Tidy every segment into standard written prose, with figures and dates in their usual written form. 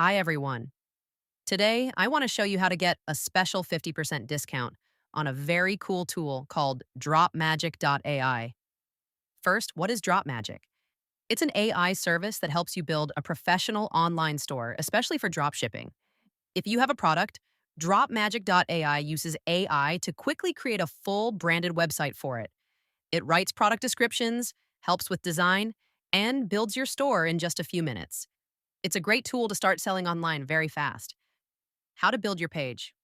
Hi, everyone. Today, I want to show you how to get a special 50% discount on a very cool tool called Dropmagic.ai. First, what is Dropmagic? It's an AI service that helps you build a professional online store, especially for dropshipping. If you have a product, Dropmagic.ai uses AI to quickly create a full branded website for it. It writes product descriptions, helps with design, and builds your store in just a few minutes. It's a great tool to start selling online very fast. How to build your page.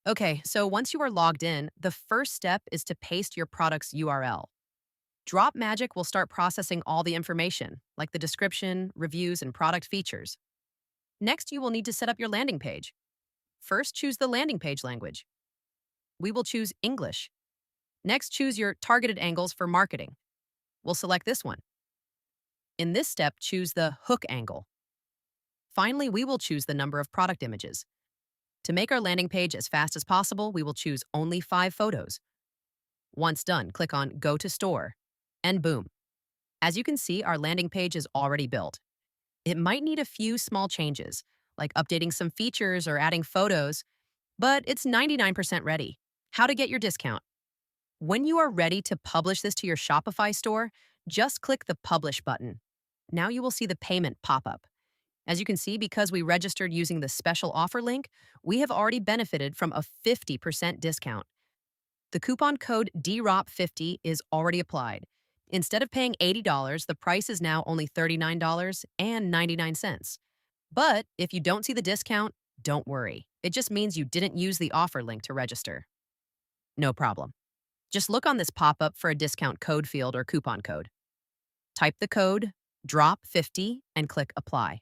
Okay, so once you are logged in, the first step is to paste your product's URL. Dropmagic will start processing all the information, like the description, reviews, and product features. Next, you will need to set up your landing page. First, choose the landing page language. We will choose English. Next, choose your targeted angles for marketing. We'll select this one. In this step, choose the hook angle. Finally, we will choose the number of product images. To make our landing page as fast as possible, we will choose only 5 photos. Once done, click on Go to Store, and boom. As you can see, our landing page is already built. It might need a few small changes, like updating some features or adding photos, but it's 99% ready. How to get your discount. When you are ready to publish this to your Shopify store, just click the Publish button. Now you will see the payment pop up. As you can see, because we registered using the special offer link, we have already benefited from a 50% discount. The coupon code DROP50 is already applied. Instead of paying $80, the price is now only $39.99. But if you don't see the discount, don't worry. It just means you didn't use the offer link to register. No problem. Just look on this pop-up for a discount code field or coupon code. Type the code DROP50 and click Apply.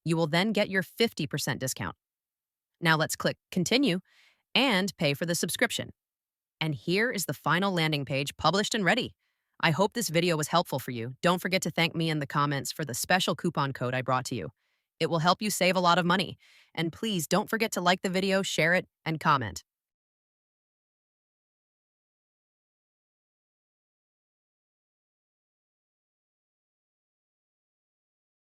You will then get your 50% discount. Now let's click Continue and pay for the subscription. And here is the final landing page published and ready. I hope this video was helpful for you. Don't forget to thank me in the comments for the special coupon code I brought to you. It will help you save a lot of money. And please don't forget to like the video, share it, and comment.